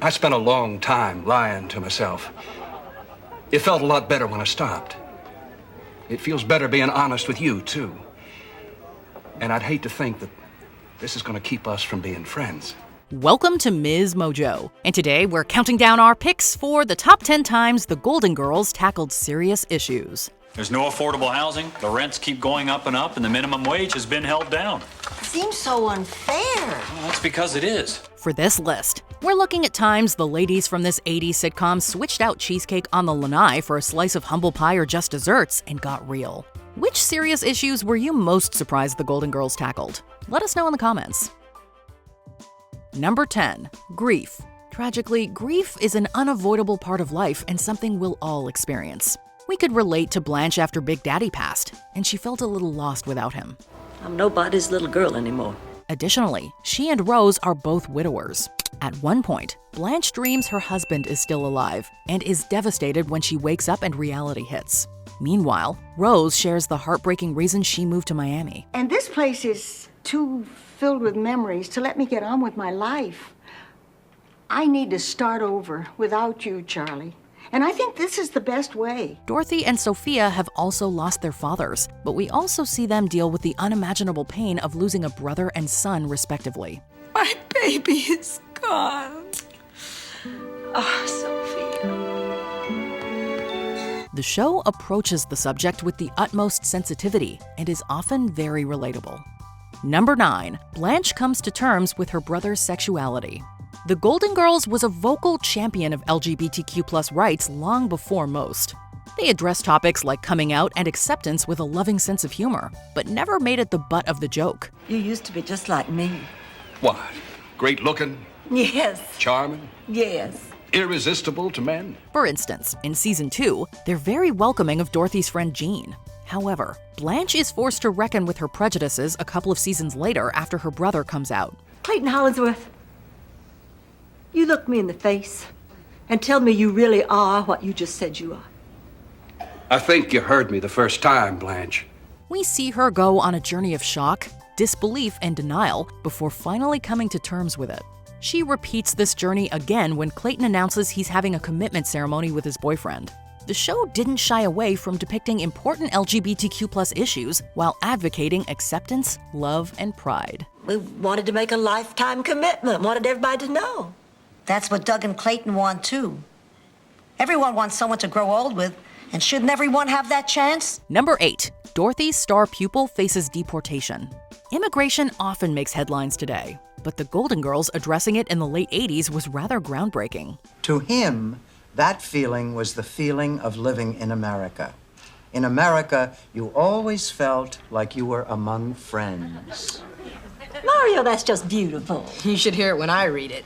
I spent a long time lying to myself. It felt a lot better when I stopped. It feels better being honest with you, too. And I'd hate to think that this is going to keep us from being friends. Welcome to MsMojo, and today we're counting down our picks for the top 10 times the Golden Girls tackled serious issues. There's no affordable housing, the rents keep going up, and the minimum wage has been held down. Seems so unfair. Well, that's because it is. For this list, we're looking at times the ladies from this 80s sitcom switched out cheesecake on the lanai for a slice of humble pie or just desserts and got real. Which serious issues were you most surprised the Golden Girls tackled? Let us know in the comments. Number 10. Grief. Tragically, grief is an unavoidable part of life and something we'll all experience. We could relate to Blanche after Big Daddy passed, and she felt a little lost without him. I'm nobody's little girl anymore. Additionally, she and Rose are both widowers. At one point, Blanche dreams her husband is still alive and is devastated when she wakes up and reality hits. Meanwhile, Rose shares the heartbreaking reason she moved to Miami. And this place is too filled with memories to let me get on with my life. I need to start over without you, Charlie. And I think this is the best way. Dorothy and Sophia have also lost their fathers, but we also see them deal with the unimaginable pain of losing a brother and son, respectively. My baby is gone. Oh, Sophia. The show approaches the subject with the utmost sensitivity and is often very relatable. Number 9. Blanche comes to terms with her brother's sexuality. The Golden Girls was a vocal champion of LGBTQ+ rights long before most. They addressed topics like coming out and acceptance with a loving sense of humor, but never made it the butt of the joke. You used to be just like me. What? Great looking? Yes. Charming? Yes. Irresistible to men? For instance, in season 2, they're very welcoming of Dorothy's friend Jean. However, Blanche is forced to reckon with her prejudices a couple of seasons later after her brother comes out. Clayton Hollingsworth, you look me in the face and tell me you really are what you just said you are. I think you heard me the first time, Blanche. We see her go on a journey of shock, disbelief, and denial before finally coming to terms with it. She repeats this journey again when Clayton announces he's having a commitment ceremony with his boyfriend. The show didn't shy away from depicting important LGBTQ+ issues while advocating acceptance, love, and pride. We wanted to make a lifetime commitment, wanted everybody to know. That's what Doug and Clayton want, too. Everyone wants someone to grow old with, and shouldn't everyone have that chance? Number 8. Dorothy's star pupil faces deportation. Immigration often makes headlines today, but the Golden Girls addressing it in the late 80s was rather groundbreaking. To him, that feeling was the feeling of living in America. In America, you always felt like you were among friends. Mario, that's just beautiful. You should hear it when I read it.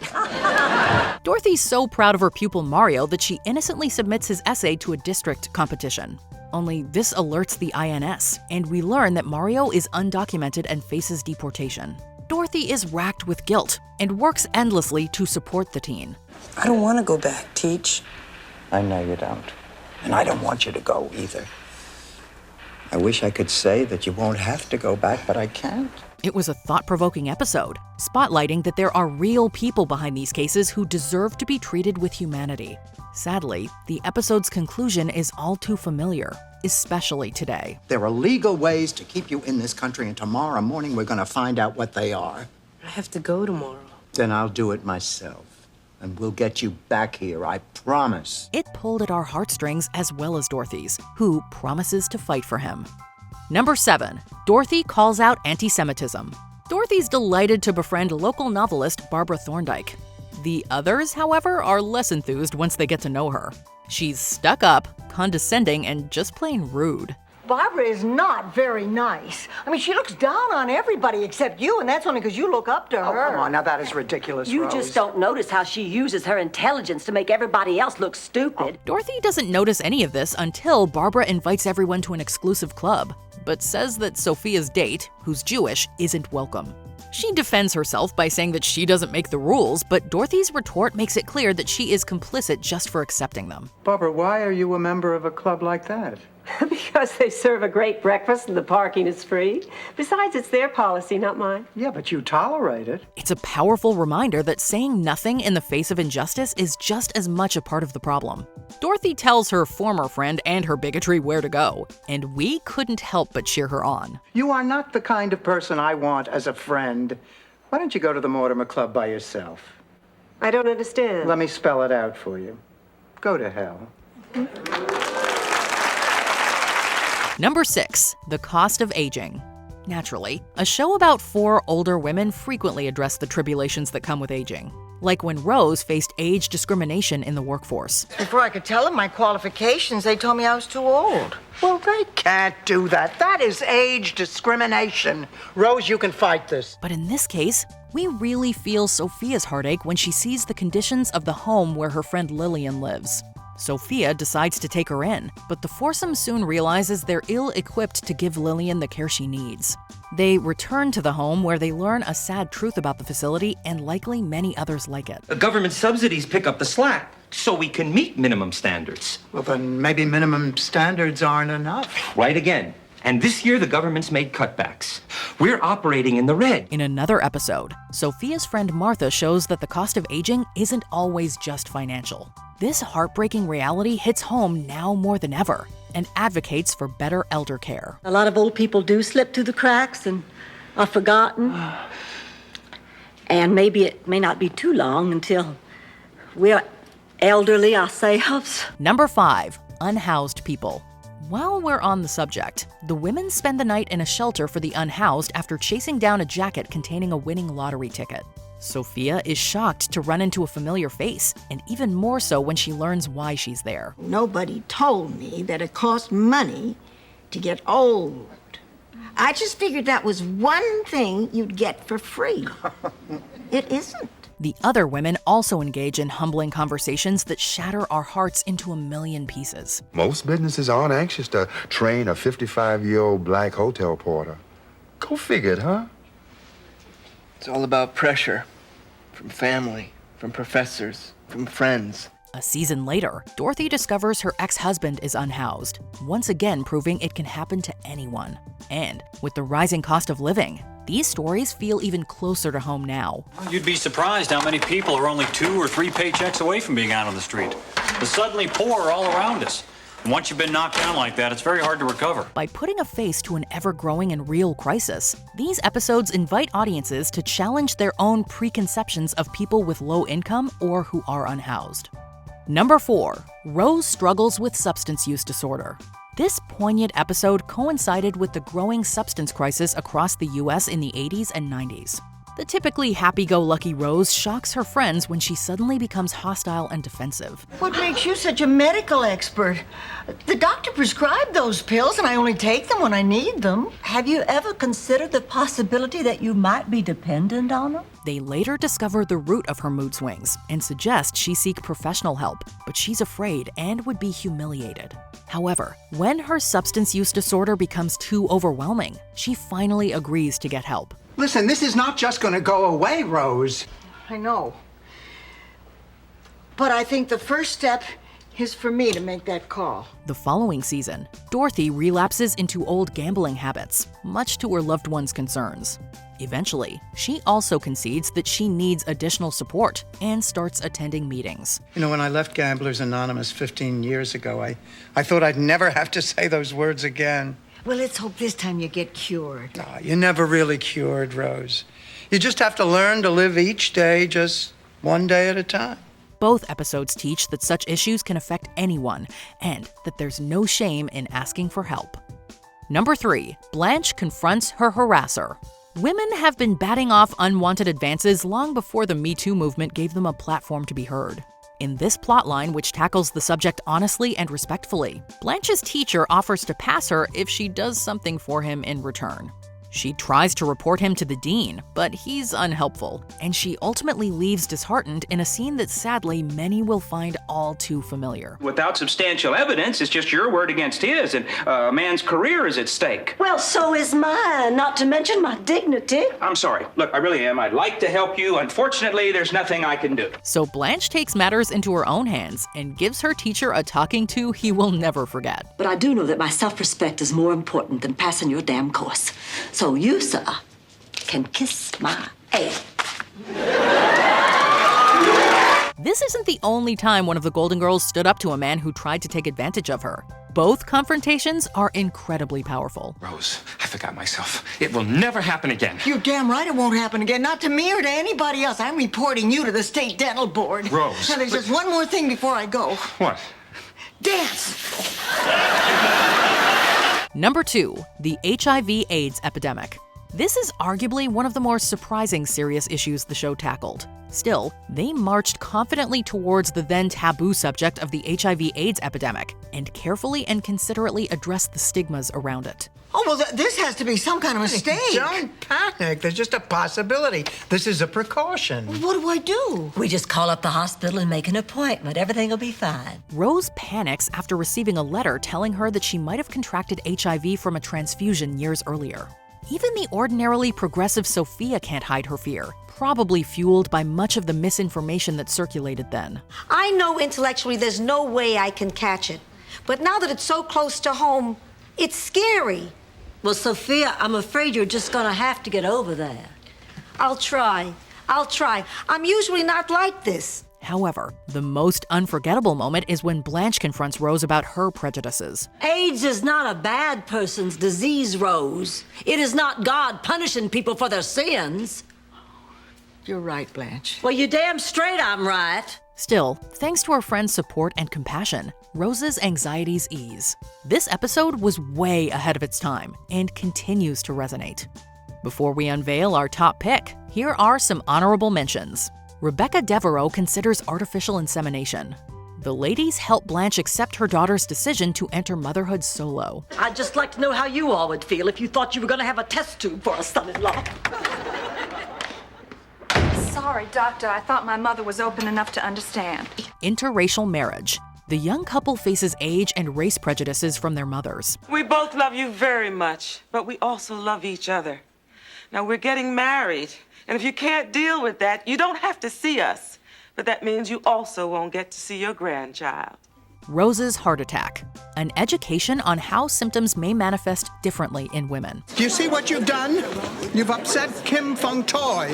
Dorothy's so proud of her pupil Mario that she innocently submits his essay to a district competition. Only this alerts the INS, and we learn that Mario is undocumented and faces deportation. Dorothy is racked with guilt and works endlessly to support the teen. I don't want to go back, Teach. I know you don't. And I don't want you to go either. I wish I could say that you won't have to go back, but I can't. It was a thought-provoking episode, spotlighting that there are real people behind these cases who deserve to be treated with humanity. Sadly, the episode's conclusion is all too familiar, especially today. There are legal ways to keep you in this country, and tomorrow morning we're going to find out what they are. I have to go tomorrow. Then I'll do it myself. And we'll get you back here, I promise. It pulled at our heartstrings as well as Dorothy's, who promises to fight for him. Number 7. Dorothy calls out anti-Semitism. Dorothy's delighted to befriend local novelist Barbara Thorndike. The others, however, are less enthused once they get to know her. She's stuck up, condescending, and just plain rude. Barbara is not very nice. I mean, she looks down on everybody except you, and that's only because you look up to her. Oh, come on, now that is ridiculous, You Rose. just don't notice how she uses her intelligence to make everybody else look stupid. Dorothy doesn't notice any of this until Barbara invites everyone to an exclusive club, but says that Sophia's date, who's Jewish, isn't welcome. She defends herself by saying that she doesn't make the rules, but Dorothy's retort makes it clear that she is complicit just for accepting them. Barbara, why are you a member of a club like that? Because they serve a great breakfast and the parking is free. Besides, it's their policy, not mine. Yeah, but you tolerate it. It's a powerful reminder that saying nothing in the face of injustice is just as much a part of the problem. Dorothy tells her former friend and her bigotry where to go, and we couldn't help but cheer her on. You are not the kind of person I want as a friend. Why don't you go to the Mortimer Club by yourself? I don't understand. Let me spell it out for you. Go to hell. Number 6, the cost of aging. Naturally, a show about 4 older women frequently addressed the tribulations that come with aging, like when Rose faced age discrimination in the workforce. Before I could tell them my qualifications, they told me I was too old. Well, they can't do that. That is age discrimination. Rose, you can fight this. But in this case, we really feel Sophia's heartache when she sees the conditions of the home where her friend Lillian lives. Sophia decides to take her in, but the foursome soon realizes they're ill-equipped to give Lillian the care she needs. They return to the home where they learn a sad truth about the facility and likely many others like it. Government subsidies pick up the slack so we can meet minimum standards. Well, then maybe minimum standards aren't enough. Right again. And this year, the government's made cutbacks. We're operating in the red. In another episode, Sophia's friend Martha shows that the cost of aging isn't always just financial. This heartbreaking reality hits home now more than ever and advocates for better elder care. A lot of old people do slip through the cracks and are forgotten. And maybe it may not be too long until we're elderly ourselves. Number 5, unhoused people. While we're on the subject, the women spend the night in a shelter for the unhoused after chasing down a jacket containing a winning lottery ticket. Sophia is shocked to run into a familiar face, and even more so when she learns why she's there. Nobody told me that it cost money to get old. I just figured that was one thing you'd get for free. It isn't. The other women also engage in humbling conversations that shatter our hearts into a million pieces. Most businesses aren't anxious to train a 55-year-old black hotel porter. Go figure it, huh? It's all about pressure. From family, from professors, from friends. A season later, Dorothy discovers her ex-husband is unhoused, once again proving it can happen to anyone. And with the rising cost of living, these stories feel even closer to home now. You'd be surprised how many people are only 2 or 3 paychecks away from being out on the street. The suddenly poor are all around us. And once you've been knocked down like that, it's very hard to recover. By putting a face to an ever-growing and real crisis, these episodes invite audiences to challenge their own preconceptions of people with low income or who are unhoused. Number 4, Rose struggles with substance use disorder. This poignant episode coincided with the growing substance crisis across the US in the 80s and 90s. The typically happy-go-lucky Rose shocks her friends when she suddenly becomes hostile and defensive. What makes you such a medical expert? The doctor prescribed those pills, and I only take them when I need them. Have you ever considered the possibility that you might be dependent on them? They later discover the root of her mood swings and suggest she seek professional help, but she's afraid and would be humiliated. However, when her substance use disorder becomes too overwhelming, she finally agrees to get help. Listen, this is not just going to go away, Rose. I know. But I think the first step is for me to make that call. The following season, Dorothy relapses into old gambling habits, much to her loved one's concerns. Eventually, she also concedes that she needs additional support and starts attending meetings. You know, when I left Gamblers Anonymous 15 years ago, I thought I'd never have to say those words again. Well, let's hope this time you get cured. Oh, you're never really cured, Rose. You just have to learn to live each day just one day at a time. Both episodes teach that such issues can affect anyone and that there's no shame in asking for help. Number 3, Blanche confronts her harasser. Women have been batting off unwanted advances long before the Me Too movement gave them a platform to be heard. In this plotline, which tackles the subject honestly and respectfully, Blanche's teacher offers to pass her if she does something for him in return. She tries to report him to the dean, but he's unhelpful, and she ultimately leaves disheartened in a scene that sadly many will find all too familiar. Without substantial evidence, it's just your word against his, and a man's career is at stake. Well, so is mine, not to mention my dignity. I'm sorry. Look, I really am. I'd like to help you. Unfortunately, there's nothing I can do. So Blanche takes matters into her own hands and gives her teacher a talking to he will never forget. But I do know that my self-respect is more important than passing your damn course. So you, sir, can kiss my ass. This isn't the only time one of the Golden Girls stood up to a man who tried to take advantage of her. Both confrontations are incredibly powerful. Rose, I forgot myself. It will never happen again. You're damn right it won't happen again. Not to me or to anybody else. I'm reporting you to the state dental board. Rose. Now, there's just one more thing before I go. What? Dance! Number 2, the HIV/AIDS epidemic. This is arguably one of the more surprising serious issues the show tackled. Still, they marched confidently towards the then taboo subject of the HIV/AIDS epidemic and carefully and considerately addressed the stigmas around it. Oh, well, this has to be some kind of mistake. Don't panic. There's just a possibility. This is a precaution. What do I do? We just call up the hospital and make an appointment. Everything will be fine. Rose panics after receiving a letter telling her that she might have contracted HIV from a transfusion years earlier. Even the ordinarily progressive Sophia can't hide her fear, probably fueled by much of the misinformation that circulated then. I know intellectually there's no way I can catch it. But now that it's so close to home, it's scary. Well, Sophia, I'm afraid you're just gonna have to get over that. I'll try. I'm usually not like this. However, the most unforgettable moment is when Blanche confronts Rose about her prejudices. AIDS is not a bad person's disease, Rose. It is not God punishing people for their sins. You're right, Blanche. Well, you're damn straight I'm right. Still, thanks to her friend's support and compassion, Rose's anxieties ease. This episode was way ahead of its time and continues to resonate. Before we unveil our top pick, here are some honorable mentions. Rebecca Devereaux considers artificial insemination. The ladies help Blanche accept her daughter's decision to enter motherhood solo. I'd just like to know how you all would feel if you thought you were gonna have a test tube for a son-in-law. Sorry, doctor. I thought my mother was open enough to understand. Interracial marriage. The young couple faces age and race prejudices from their mothers. We both love you very much, but we also love each other. Now, we're getting married, and if you can't deal with that, you don't have to see us. But that means you also won't get to see your grandchild. Rose's heart attack. An education on how symptoms may manifest differently in women. Do you see what you've done? You've upset Kim Fung Toy.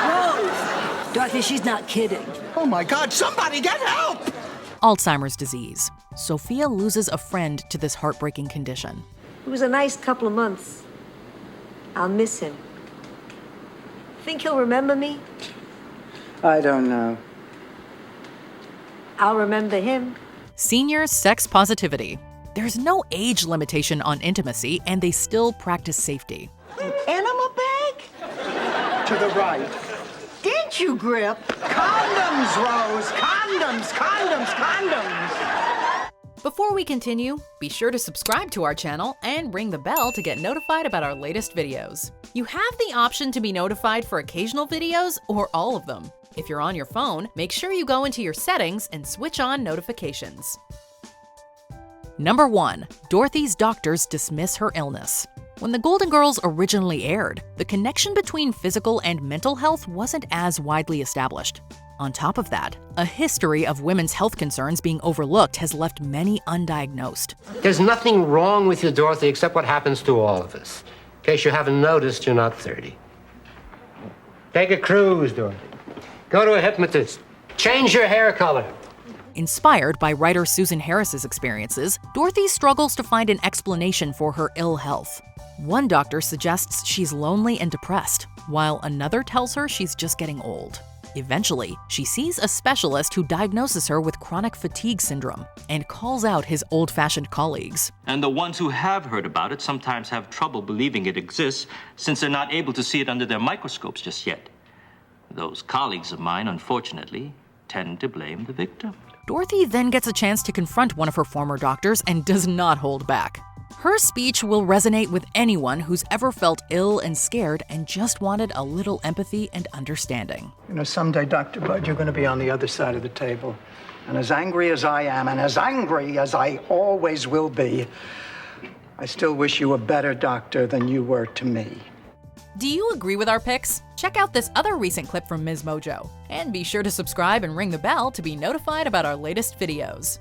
Rose! Dorothy, she's not kidding. Oh my God, somebody get help! Alzheimer's disease. Sophia loses a friend to this heartbreaking condition. It was a nice couple of months. I'll miss him. Think he'll remember me? I don't know. I'll remember him. Senior sex positivity. There's no age limitation on intimacy, and they still practice safety. Enema bag? To the right. Didn't you, Grip? Condoms, Rose! Condoms! Before we continue, be sure to subscribe to our channel and ring the bell to get notified about our latest videos. You have the option to be notified for occasional videos or all of them. If you're on your phone, make sure you go into your settings and switch on notifications. Number 1. Dorothy's doctors dismiss her illness. When the Golden Girls originally aired, the connection between physical and mental health wasn't as widely established. On top of that, a history of women's health concerns being overlooked has left many undiagnosed. There's nothing wrong with you, Dorothy, except what happens to all of us. In case you haven't noticed, you're not 30. Take a cruise, Dorothy. Go to a hypnotist. Change your hair color. Inspired by writer Susan Harris's experiences, Dorothy struggles to find an explanation for her ill health. One doctor suggests she's lonely and depressed, while another tells her she's just getting old. Eventually, she sees a specialist who diagnoses her with chronic fatigue syndrome and calls out his old-fashioned colleagues. And the ones who have heard about it sometimes have trouble believing it exists since they're not able to see it under their microscopes just yet. Those colleagues of mine, unfortunately, tend to blame the victim. Dorothy then gets a chance to confront one of her former doctors and does not hold back. Her speech will resonate with anyone who's ever felt ill and scared and just wanted a little empathy and understanding. You know, someday, Dr. Bud, you're going to be on the other side of the table. And as angry as I am, and as angry as I always will be, I still wish you a better doctor than you were to me. Do you agree with our picks? Check out this other recent clip from MsMojo. And be sure to subscribe and ring the bell to be notified about our latest videos.